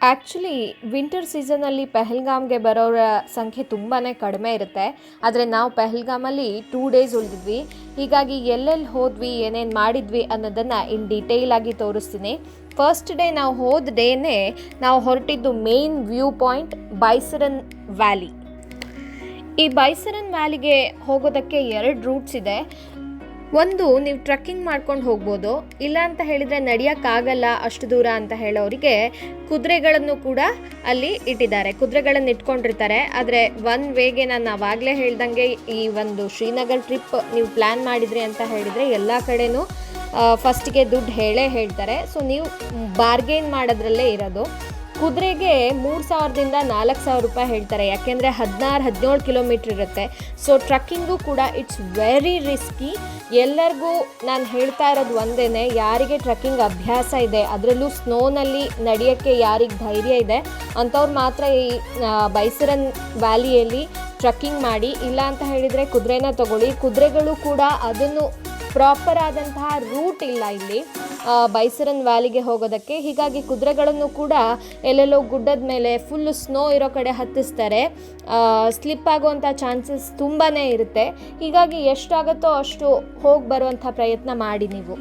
Actually winter ಸೀಸನಲ್ಲಿ ಪೆಹಲ್ಗಾಮ್ಗೆ ಬರೋರ ಸಂಖ್ಯೆ ತುಂಬಾ ಕಡಿಮೆ ಇರುತ್ತೆ. ಆದರೆ ನಾವು ಪೆಹಲ್ಗಾಮಲ್ಲಿ 2 ಡೇಸ್ ಉಳಿದಿದ್ವಿ. ಹೀಗಾಗಿ ಎಲ್ಲೆಲ್ಲಿ ಹೋದ್ವಿ, ಏನೇನು ಮಾಡಿದ್ವಿ ಅನ್ನೋದನ್ನು ಇನ್ ಡೀಟೇಲ್ ಆಗಿ ತೋರಿಸ್ತೀನಿ. ಫಸ್ಟ್ ಡೇ ನಾವು ಹೋದ ಡೇನೇ ನಾವು ಹೊರಟಿದ್ದು ಮೇನ್ ವ್ಯೂ ಪಾಯಿಂಟ್ ಬೈಸರನ್ ವ್ಯಾಲಿ. ಈ ಬೈಸರನ್ ವ್ಯಾಲಿಗೆ ಹೋಗೋದಕ್ಕೆ 2 ರೂಟ್ಸ್ ಇದೆ. ಒಂದು, ನೀವು ಟ್ರಕ್ಕಿಂಗ್ ಮಾಡ್ಕೊಂಡು ಹೋಗ್ಬೋದು. ಇಲ್ಲ ಅಂತ ಹೇಳಿದರೆ ನಡೆಯೋಕ್ಕಾಗಲ್ಲ ಅಷ್ಟು ದೂರ ಅಂತ ಹೇಳೋರಿಗೆ ಕುದುರೆಗಳನ್ನು ಕೂಡ ಅಲ್ಲಿ ಇಟ್ಟಿದ್ದಾರೆ, ಕುದುರೆಗಳನ್ನು ಇಟ್ಕೊಂಡಿರ್ತಾರೆ. ಆದರೆ ಒನ್ ವೇಗೆ ನಾನು ಆವಾಗಲೇ ಹೇಳ್ದಂಗೆ ಈ ಒಂದು ಶ್ರೀನಗರ್ ಟ್ರಿಪ್ ನೀವು ಪ್ಲ್ಯಾನ್ ಮಾಡಿದ್ರಿ ಅಂತ ಹೇಳಿದರೆ ಎಲ್ಲ ಕಡೆನೂ ಫಸ್ಟಿಗೆ ದುಡ್ಡು ಹೇಳ್ತಾರೆ. ಸೊ ನೀವು ಬಾರ್ಗೇನ್ ಮಾಡೋದ್ರಲ್ಲೇ ಇರೋದು. ಕುದುರೆಗೆ 3,000ದಿಂದ 4,000 ರೂಪಾಯಿ ಹೇಳ್ತಾರೆ, ಯಾಕೆಂದರೆ 16-17 ಕಿಲೋಮೀಟ್ರ್ ಇರುತ್ತೆ. ಸೊ ಟ್ರಕ್ಕಿಂಗು ಕೂಡ ಇಟ್ಸ್ ವೆರಿ ರಿಸ್ಕಿ. ಎಲ್ಲರಿಗೂ ನಾನು ಹೇಳ್ತಾ ಇರೋದು ಒಂದೇ, ಯಾರಿಗೆ ಟ್ರಕ್ಕಿಂಗ್ ಅಭ್ಯಾಸ ಇದೆ, ಅದರಲ್ಲೂ ಸ್ನೋನಲ್ಲಿ ನಡೆಯೋಕ್ಕೆ ಯಾರಿಗೆ ಧೈರ್ಯ ಇದೆ ಅಂಥವ್ರು ಮಾತ್ರ ಈ ಬೈಸರನ್ ವ್ಯಾಲಿಯಲ್ಲಿ ಟ್ರಕ್ಕಿಂಗ್ ಮಾಡಿ. ಇಲ್ಲ ಅಂತ ಹೇಳಿದರೆ ಕುದುರೆನ ತಗೊಳ್ಳಿ. ಕುದುರೆಗಳು ಕೂಡ ಅದನ್ನು ಪ್ರಾಪರ್ ಆದಂತಹ ರೂಟ್ ಇಲ್ಲ ಇಲ್ಲಿ ಬೈಸರನ್ ವ್ಯಾಲಿಗೆ ಹೋಗೋದಕ್ಕೆ. ಹೀಗಾಗಿ ಕುದುರೆಗಳನ್ನು ಕೂಡ ಎಲ್ಲೆಲ್ಲೋ ಗುಡ್ಡದ ಮೇಲೆ ಫುಲ್ಲು ಸ್ನೋ ಇರೋ ಕಡೆ ಹತ್ತಿಸ್ತಾರೆ. ಸ್ಲಿಪ್ ಆಗುವಂಥ ಚಾನ್ಸಸ್ ತುಂಬಾ ಇರುತ್ತೆ. ಹೀಗಾಗಿ ಎಷ್ಟಾಗುತ್ತೋ ಅಷ್ಟು ಹೋಗಿ ಬರುವಂಥ ಪ್ರಯತ್ನ ಮಾಡಿ ನೀವು.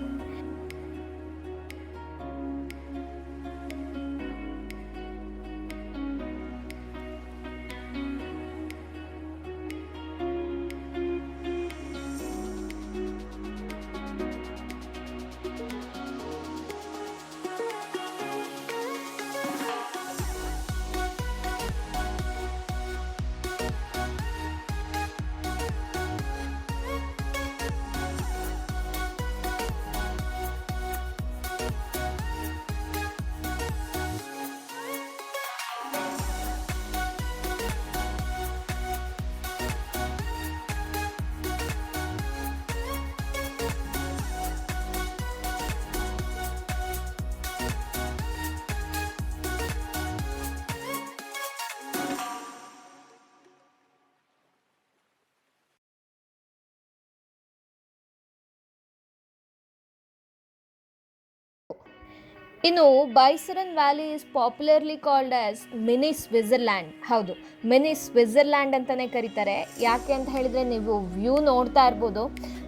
ಇನ್ನು Baisaran valley is popularly called as mini Switzerland. ಹೌದು, ಮಿನಿ ಸ್ವಿಟ್ಜರ್ಲ್ಯಾಂಡ್ ಅಂತಲೇ ಕರೀತಾರೆ. ಯಾಕೆ ಅಂತ ಹೇಳಿದರೆ ನೀವು ವ್ಯೂ ನೋಡ್ತಾ ಇರ್ಬೋದು,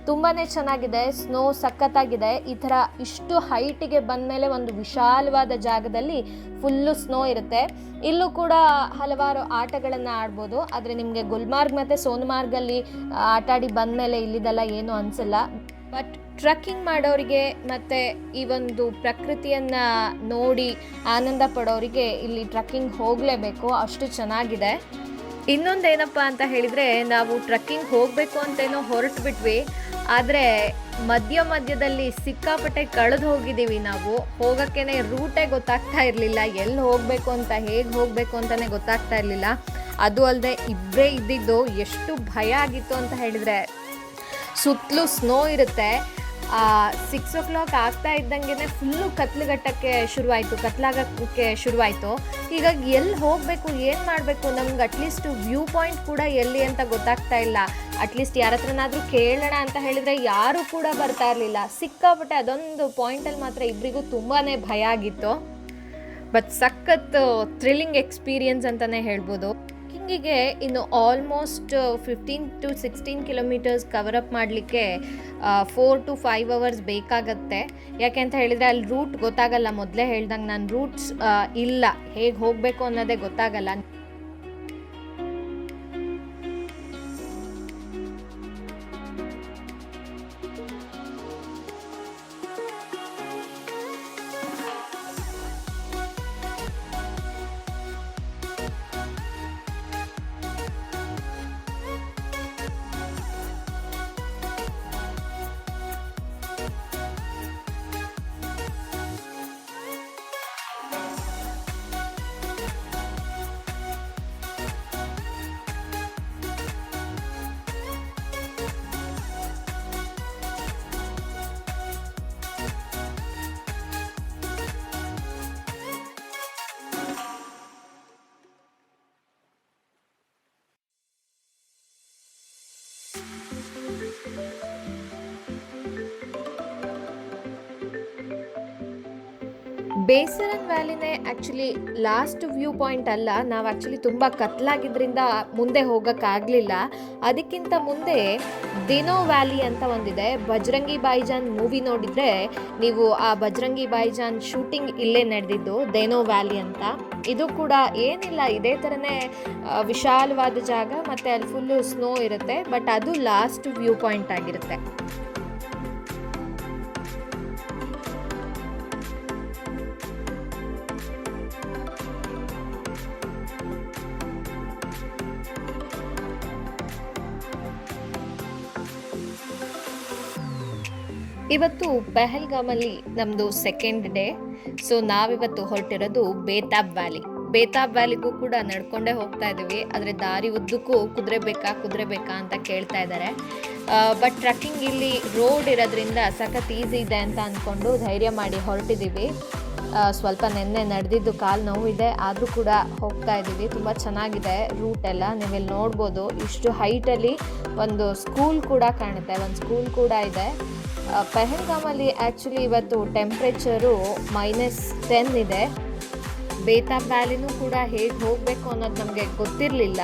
ತುಂಬಾ ಚೆನ್ನಾಗಿದೆ. ಸ್ನೋ ಸಖತ್ತಾಗಿದೆ. ಈ ಥರ ಇಷ್ಟು ಹೈಟಿಗೆ ಬಂದಮೇಲೆ ಒಂದು ವಿಶಾಲವಾದ ಜಾಗದಲ್ಲಿ ಫುಲ್ಲು ಸ್ನೋ ಇರುತ್ತೆ. ಇಲ್ಲೂ ಕೂಡ ಹಲವಾರು ಆಟಗಳನ್ನು ಆಡ್ಬೋದು. ಆದರೆ ನಿಮಗೆ ಗುಲ್ಮಾರ್ಗ್ ಮತ್ತು ಸೋನ್ಮಾರ್ಗಲ್ಲಿ ಆಟಾಡಿ ಬಂದಮೇಲೆ ಇಲ್ಲಿದೆಲ್ಲ ಏನೂ ಅನಿಸಲ್ಲ. ಬಟ್ ಟ್ರಕ್ಕಿಂಗ್ ಮಾಡೋರಿಗೆ ಮತ್ತು ಈ ಒಂದು ಪ್ರಕೃತಿಯನ್ನು ನೋಡಿ ಆನಂದ ಪಡೋರಿಗೆ ಇಲ್ಲಿ ಟ್ರಕ್ಕಿಂಗ್ ಹೋಗಲೇಬೇಕು, ಅಷ್ಟು ಚೆನ್ನಾಗಿದೆ. ಇನ್ನೊಂದೇನಪ್ಪ ಅಂತ ಹೇಳಿದರೆ, ನಾವು ಟ್ರಕ್ಕಿಂಗ್ ಹೋಗಬೇಕು ಅಂತೇನೋ ಹೊರಟುಬಿಟ್ವಿ, ಆದರೆ ಮಧ್ಯದಲ್ಲಿ ಸಿಕ್ಕಾಪಟ್ಟೆ ಕಳೆದು ಹೋಗಿದ್ದೀವಿ. ನಾವು ಹೋಗೋಕ್ಕೇ ರೂಟೇ ಗೊತ್ತಾಗ್ತಾ ಇರಲಿಲ್ಲ, ಎಲ್ಲಿ ಹೋಗಬೇಕು ಅಂತ, ಹೇಗೆ ಹೋಗಬೇಕು ಅಂತಲೇ ಗೊತ್ತಾಗ್ತಾ ಇರಲಿಲ್ಲ. ಅದು ಅಲ್ಲದೆ ಇಬ್ಬರೇ ಇದ್ದಿದ್ದು ಎಷ್ಟು ಭಯ ಆಗಿತ್ತು ಅಂತ ಹೇಳಿದರೆ, ಸುತ್ತಲೂ ಸ್ನೋ ಇರುತ್ತೆ. 6 o'clock ಆಗ್ತಾ ಇದ್ದಂಗೆ ಫುಲ್ಲು ಕತ್ಲಾಗಕ್ಕೆ ಶುರುವಾಯಿತು. ಹೀಗಾಗಿ ಎಲ್ಲಿ ಹೋಗಬೇಕು, ಏನು ಮಾಡಬೇಕು, ನಮ್ಗೆ ಅಟ್ಲೀಸ್ಟ್ ವ್ಯೂ ಪಾಯಿಂಟ್ ಕೂಡ ಎಲ್ಲಿ ಅಂತ ಗೊತ್ತಾಗ್ತಾ ಇಲ್ಲ. ಅಟ್ಲೀಸ್ಟ್ ಯಾರ ಹತ್ರನಾದರೂ ಕೇಳೋಣ ಅಂತ ಹೇಳಿದರೆ ಯಾರೂ ಕೂಡ ಬರ್ತಾ ಇರಲಿಲ್ಲ. ಸಿಕ್ಕಾಪಟ್ಟೆ ಅದೊಂದು ಪಾಯಿಂಟಲ್ಲಿ ಮಾತ್ರ ಇಬ್ಬರಿಗೂ ತುಂಬಾ ಭಯ ಆಗಿತ್ತು. ಬಟ್ ಸಖತ್ ಥ್ರಿಲ್ಲಿಂಗ್ ಎಕ್ಸ್ಪೀರಿಯನ್ಸ್ ಅಂತಲೇ ಹೇಳ್ಬೋದು. ಟ್ರಕ್ಕಿಂಗಿಗೆ ಇನ್ನು almost 15 to 16 kilometres cover up ಮಾಡಲಿಕ್ಕೆ 4 to 5 hours ಬೇಕಾಗತ್ತೆ. ಯಾಕೆ ಅಂತ ಹೇಳಿದರೆ ಅಲ್ಲಿ ರೂಟ್ ಗೊತ್ತಾಗಲ್ಲ. ಮೊದಲೇ ಹೇಳ್ದಂಗೆ ನಾನು ರೂಟ್ಸ್ ಇಲ್ಲ, ಹೇಗೆ ಹೋಗಬೇಕು ಅನ್ನೋದೇ ಗೊತ್ತಾಗಲ್ಲ. ಬೇಸರನ್ ವ್ಯಾಲಿನೇ ಆ್ಯಕ್ಚುಲಿ ಲಾಸ್ಟ್ ವ್ಯೂ ಪಾಯಿಂಟ್ ಅಲ್ಲ. ನಾವು ಆ್ಯಕ್ಚುಲಿ ತುಂಬ ಕತ್ಲಾಗಿದ್ದರಿಂದ ಮುಂದೆ ಹೋಗೋಕ್ಕಾಗಲಿಲ್ಲ. ಅದಕ್ಕಿಂತ ಮುಂದೆ ದಿನೋ ವ್ಯಾಲಿ ಅಂತ ಒಂದಿದೆ. ಬಜರಂಗಿ ಭಾಯಿಜಾನ್ ಮೂವಿ ನೋಡಿದರೆ ನೀವು ಆ ಬಜರಂಗಿ ಭಾಯಿಜಾನ್ ಶೂಟಿಂಗ್ ಇಲ್ಲೇ ನಡೆದಿದ್ದು ದೇನೋ ವ್ಯಾಲಿ ಅಂತ. ಇದು ಕೂಡ ಏನಿಲ್ಲ, ಇದೇ ಥರನೇ ವಿಶಾಲವಾದ ಜಾಗ ಮತ್ತು ಅಲ್ಲಿ ಫುಲ್ಲು ಸ್ನೋ ಇರುತ್ತೆ. ಬಟ್ ಅದು ಲಾಸ್ಟ್ ವ್ಯೂ ಪಾಯಿಂಟ್ ಆಗಿರುತ್ತೆ. ಇವತ್ತು ಪೆಹಲ್ಗಾಮಲ್ಲಿ ನಮ್ಮದು ಸೆಕೆಂಡ್ ಡೇ. ಸೊ ನಾವಿವತ್ತು ಹೊರಟಿರೋದು ಬೇತಾಬ್ ವ್ಯಾಲಿ. ಬೇತಾಬ್ ವ್ಯಾಲಿಗೂ ಕೂಡ ನಡ್ಕೊಂಡೇ ಹೋಗ್ತಾ ಇದ್ದೀವಿ. ಆದರೆ ದಾರಿ ಉದ್ದಕ್ಕೂ ಕುದುರೆ ಬೇಕಾ ಅಂತ ಕೇಳ್ತಾ ಇದ್ದಾರೆ. ಬಟ್ ಟ್ರಕ್ಕಿಂಗ್ ಇಲ್ಲಿ ರೋಡ್ ಇರೋದ್ರಿಂದ ಸಖತ್ ಈಸಿ ಇದೆ ಅಂತ ಅಂದ್ಕೊಂಡು ಧೈರ್ಯ ಮಾಡಿ ಹೊರಟಿದ್ದೀವಿ. ಸ್ವಲ್ಪ ನೆನ್ನೆ ನಡೆದಿದ್ದು ಕಾಲು ನೋವಿದೆ, ಆದರೂ ಕೂಡ ಹೋಗ್ತಾ ಇದ್ದೀವಿ. ತುಂಬ ಚೆನ್ನಾಗಿದೆ ರೂಟ್ ಎಲ್ಲ. ನೀವಿಲ್ಲಿ ನೋಡ್ಬೋದು, ಇಷ್ಟು ಹೈಟಲ್ಲಿ ಒಂದು ಸ್ಕೂಲ್ ಕೂಡ ಕಾಣುತ್ತೆ, ಒಂದು ಸ್ಕೂಲ್ ಕೂಡ ಇದೆ. ಪೆಹಲ್ಗಾಮಲ್ಲಿ ಆ್ಯಕ್ಚುಲಿ ಇವತ್ತು ಟೆಂಪ್ರೇಚರು -10 ಇದೆ. ಬೇತಾಬ್ ವ್ಯಾಲಿನೂ ಕೂಡ ಹೇಗೆ ಹೋಗಬೇಕು ಅನ್ನೋದು ನಮಗೆ ಗೊತ್ತಿರಲಿಲ್ಲ.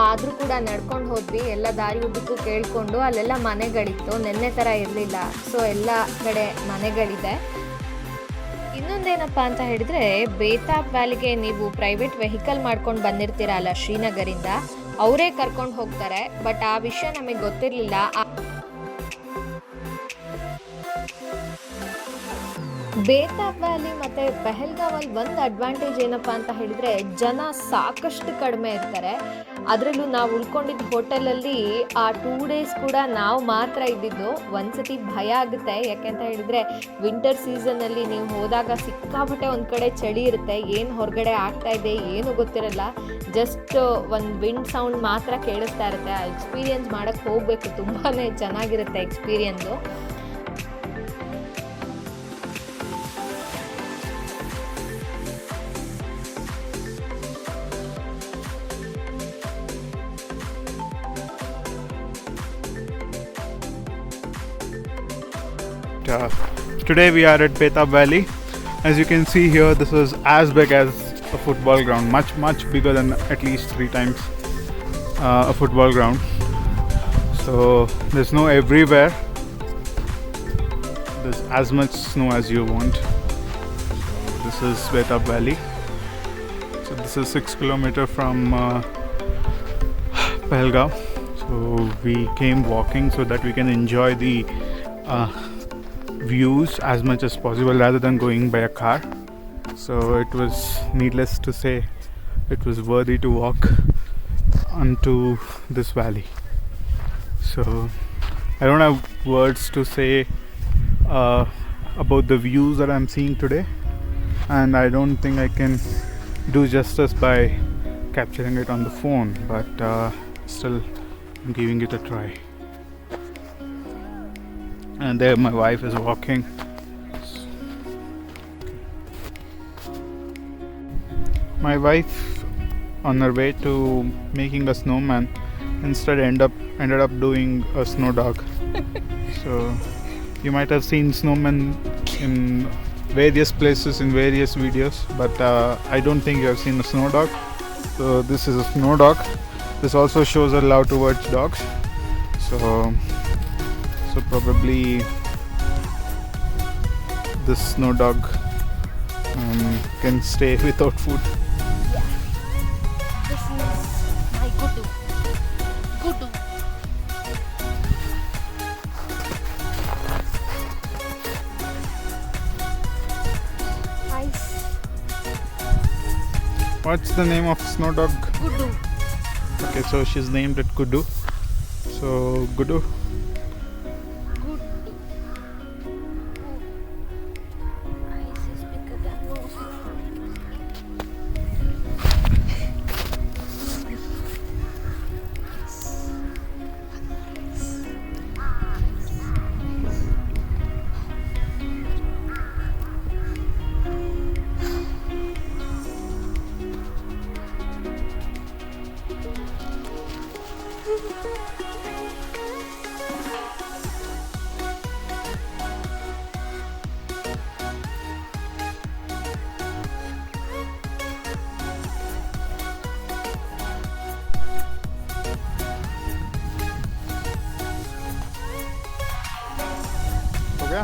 ಆದರೂ ಕೂಡ ನಡ್ಕೊಂಡು ಹೋದ್ವಿ. ಎಲ್ಲ ದಾರಿ ಉದ್ದಕ್ಕೂ ಕೇಳಿಕೊಂಡು. ಅಲ್ಲೆಲ್ಲ ಮನೆಗಳಿತ್ತು, ನೆನ್ನೆ ಥರ ಇರಲಿಲ್ಲ. ಸೊ ಎಲ್ಲ ಕಡೆ ಮನೆಗಳಿದೆ. ಇನ್ನೊಂದೇನಪ್ಪ ಅಂತ ಹೇಳಿದರೆ, ಬೇತಾಬ್ ವ್ಯಾಲಿಗೆ ನೀವು ಪ್ರೈವೇಟ್ ವೆಹಿಕಲ್ ಮಾಡ್ಕೊಂಡು ಬಂದಿರ್ತೀರಲ್ಲ ಶ್ರೀನಗರಿಂದ, ಅವರೇ ಕರ್ಕೊಂಡು ಹೋಗ್ತಾರೆ. ಬಟ್ ಆ ವಿಷಯ ನಮಗೆ ಗೊತ್ತಿರಲಿಲ್ಲ. ಬೇತಾಬ್ ವ್ಯಾಲಿ ಮತ್ತು ಪೆಹಲ್ಗಾಮಲ್ಲಿ ಒಂದು ಅಡ್ವಾಂಟೇಜ್ ಏನಪ್ಪ ಅಂತ ಹೇಳಿದರೆ, ಜನ ಸಾಕಷ್ಟು ಕಡಿಮೆ ಇರ್ತಾರೆ. ಅದರಲ್ಲೂ ನಾವು ಉಳ್ಕೊಂಡಿದ್ದ ಹೋಟೆಲಲ್ಲಿ ಆ 2 days ಕೂಡ ನಾವು ಮಾತ್ರ ಇದ್ದಿದ್ದು. ಒಂದ್ಸತಿ ಭಯ ಆಗುತ್ತೆ, ಯಾಕೆಂತ ಹೇಳಿದರೆ ವಿಂಟರ್ ಸೀಸನ್ನಲ್ಲಿ ನೀವು ಹೋದಾಗ ಸಿಕ್ಕಾಪಟ್ಟೆ ಒಂದು ಕಡೆ ಚಳಿ ಇರುತ್ತೆ. ಏನು ಹೊರಗಡೆ ಆಗ್ತಾ ಇದೆ ಏನು ಗೊತ್ತಿರಲ್ಲ. ಜಸ್ಟ್ ಒಂದು ವಿಂಡ್ ಸೌಂಡ್ ಮಾತ್ರ ಕೇಳಿಸ್ತಾ ಇರುತ್ತೆ. ಆ ಎಕ್ಸ್ಪೀರಿಯನ್ಸ್ ಮಾಡೋಕ್ಕೆ ಹೋಗಬೇಕು, ತುಂಬಾ ಚೆನ್ನಾಗಿರುತ್ತೆ experience. Today we are at Betab Valley. As you can see here, this is as big as a football ground, much bigger than at least 3 times a football ground. So there's snow everywhere. There's as much snow as you want. So this is Betab Valley. So this is 6 kilometers from Pahalgam. So we came walking so that we can enjoy the views as much as possible rather than going by a car. So it was, needless to say, it was worthy to walk onto this valley. So I don't have words to say about the views that I'm seeing today, and I don't think I can do justice by capturing it on the phone, but still I'm giving it a try. And there my wife is walking. My wife, on her way to making a snowman, instead ended up doing a snow dog. So you might have seen snowmen in various places in various videos, but I don't think you have seen a snow dog. So this is a snow dog. This also shows her love towards dogs. So probably this snow dog can stay without food. This is my Gudu. Nice. What's the name of snow dog? Gudu. Okay, so she's named it Gudu. So Gudu. गया?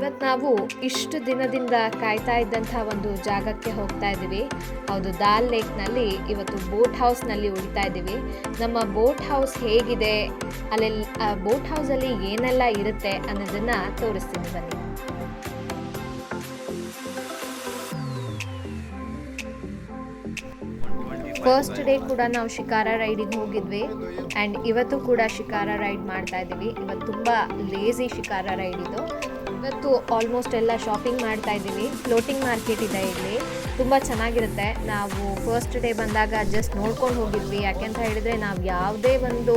ಇವತ್ತು ನಾವು ಇಷ್ಟು ದಿನದಿಂದ ಕಾಯ್ತಾ ಇದ್ದಂಥ ಒಂದು ಜಾಗಕ್ಕೆ ಹೋಗ್ತಾ ಇದ್ದೀವಿ. ಹೌದು, ದಾಲ್ ಲೇಕ್ನಲ್ಲಿ ಇವತ್ತು ಬೋಟ್ ಹೌಸ್ನಲ್ಲಿ ಉಳಿತಾ ಇದ್ದೀವಿ. ನಮ್ಮ ಬೋಟ್ ಹೌಸ್ ಹೇಗಿದೆ, ಅಲ್ಲಿ ಬೋಟ್ ಹೌಸಲ್ಲಿ ಏನೆಲ್ಲ ಇರುತ್ತೆ ಅನ್ನೋದನ್ನು ತೋರಿಸ್ತೀನಿ ಬನ್ನಿ. ಫಸ್ಟ್ ಡೇ ಕೂಡ ನಾವು ಶಿಕಾರ ರೈಡಿಗೆ ಹೋಗಿದ್ವಿ ಆ್ಯಂಡ್ ಇವತ್ತು ಕೂಡ ಶಿಕಾರ ರೈಡ್ ಮಾಡ್ತಾ ಇದ್ದೀವಿ. ಇವತ್ತು ತುಂಬ ಲೇಸಿ ಶಿಕಾರ ರೈಡ್ ಇದು. ಇವತ್ತು ಆಲ್ಮೋಸ್ಟ್ ಎಲ್ಲ ಶಾಪಿಂಗ್ ಮಾಡ್ತಾ ಇದ್ದೀವಿ. ಫ್ಲೋಟಿಂಗ್ ಮಾರ್ಕೆಟ್ ಇದೆ ಇಲ್ಲಿ, ತುಂಬ ಚೆನ್ನಾಗಿರುತ್ತೆ. ನಾವು ಫಸ್ಟ್ ಡೇ ಬಂದಾಗ ಜಸ್ಟ್ ನೋಡ್ಕೊಂಡು ಹೋಗಿದ್ವಿ. ಯಾಕೆಂತ ಹೇಳಿದರೆ ನಾವು ಯಾವುದೇ ಒಂದು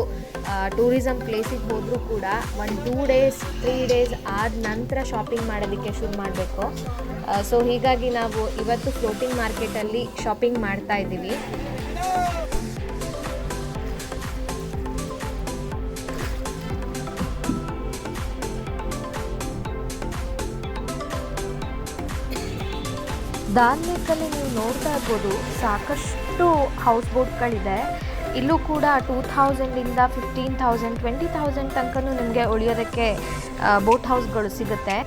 ಟೂರಿಸಮ್ ಪ್ಲೇಸಿಗೆ ಹೋದರೂ ಕೂಡ 1-2 ಡೇಸ್ 3 ಡೇಸ್ ಆದ ನಂತರ ಶಾಪಿಂಗ್ ಮಾಡೋದಕ್ಕೆ ಶುರು ಮಾಡಬೇಕು. ಸೊ ಹೀಗಾಗಿ ನಾವು ಇವತ್ತು ಫ್ಲೋಟಿಂಗ್ ಮಾರ್ಕೆಟಲ್ಲಿ ಶಾಪಿಂಗ್ ಮಾಡ್ತಾ ಇದ್ದೀವಿ. ದಾಲ್ ಲೇಕಲ್ಲಿ ನೀವು ನೋಡ್ತಾ ಇರ್ಬೋದು, ಸಾಕಷ್ಟು ಹೌಸ್ ಬೋಟ್ಗಳಿದೆ. ಇಲ್ಲೂ ಕೂಡ 2000ಇಂದ 15,000 20,000 ತನಕನೂ ನಿಮಗೆ ಉಳಿಯೋದಕ್ಕೆ ಬೋಟ್ ಹೌಸ್ಗಳು ಸಿಗುತ್ತೆ.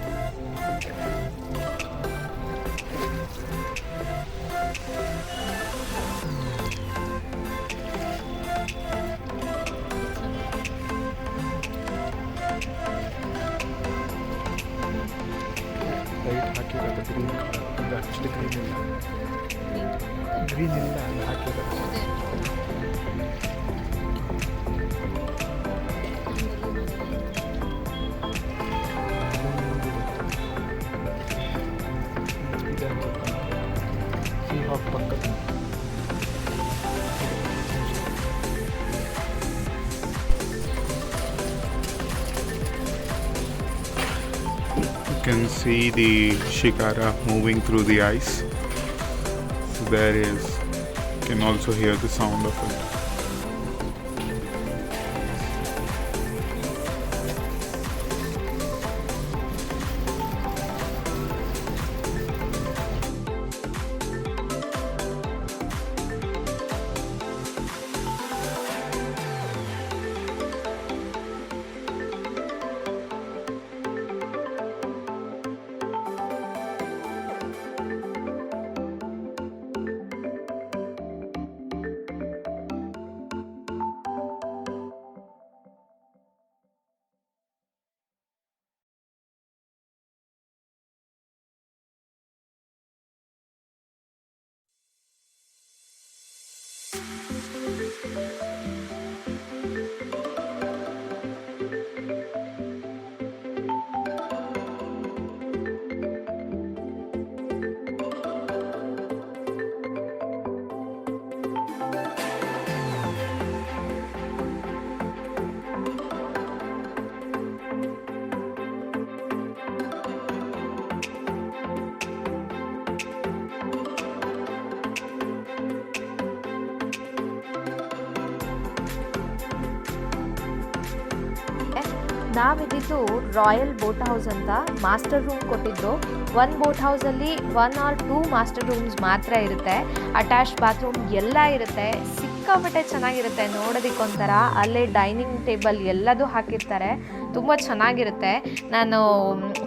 ಲೈಟ್ ಹಾಕಿರೋದು ಗ್ರೀನ್ ಕಲರ್, ಆ್ಯಕ್ಚುಲಿ ಗ್ರೀನ್ ಇಲ್ಲ ಅಲ್ಲಿ ಹಾಕಿರೋದು. ಇದೆ ಅನ್ಸುತ್ತೆ ಸೀ ಹಾಕ್ ಪಕ್ಕದ. You can see the shikara moving through the ice. So there is, you can also hear the sound of it. ನಾವಿದ್ದು ರಾಯಲ್ ಬೋಟ್ ಹೌಸ್ ಅಂತ ಮಾಸ್ಟರ್ ರೂಮ್ ಕೊಟ್ಟಿದ್ದು. ಒಂದು ಬೋಟ್ ಹೌಸಲ್ಲಿ 1 or 2 ಮಾಸ್ಟರ್ ರೂಮ್ಸ್ ಮಾತ್ರ ಇರುತ್ತೆ. ಅಟ್ಯಾಚ್ ಬಾತ್ರೂಮ್ ಎಲ್ಲ ಇರುತ್ತೆ. ಸಿಕ್ಕಾಪಟ್ಟೆ ಚೆನ್ನಾಗಿರುತ್ತೆ, ನೋಡೋದಕ್ಕೊಂಥರ. ಅಲ್ಲೇ ಡೈನಿಂಗ್ ಟೇಬಲ್ ಎಲ್ಲದೂ ಹಾಕಿರ್ತಾರೆ, ತುಂಬ ಚೆನ್ನಾಗಿರುತ್ತೆ. ನಾನು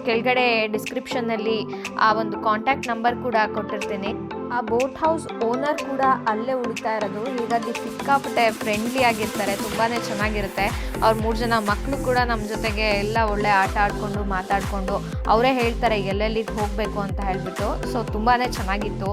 ಕೆಳಗಡೆ ಡಿಸ್ಕ್ರಿಪ್ಷನ್ನಲ್ಲಿ ಆ ಒಂದು ಕಾಂಟ್ಯಾಕ್ಟ್ ನಂಬರ್ ಕೂಡ ಕೊಟ್ಟಿರ್ತೀನಿ. ಆ ಬೋಟ್ ಹೌಸ್ ಓನರ್ ಕೂಡ ಅಲ್ಲೇ ಉಳಿತಾ ಇರೋದು, ಹೀಗಾಗಿ ಸಿಕ್ಕಾಪಟ್ಟೆ ಫ್ರೆಂಡ್ಲಿ ಆಗಿರ್ತಾರೆ, ತುಂಬಾ ಚೆನ್ನಾಗಿರುತ್ತೆ. ಅವ್ರ 3 ಜನ ಮಕ್ಕಳು ಕೂಡ ನಮ್ಮ ಜೊತೆಗೆ ಎಲ್ಲ ಒಳ್ಳೆ ಆಟ ಆಡಿಕೊಂಡು ಮಾತಾಡಿಕೊಂಡು ಅವರೇ ಹೇಳ್ತಾರೆ ಎಲ್ಲೆಲ್ಲಿಗೆ ಹೋಗಬೇಕು ಅಂತ ಹೇಳಿಬಿಟ್ಟು. ಸೊ ತುಂಬಾ ಚೆನ್ನಾಗಿತ್ತು.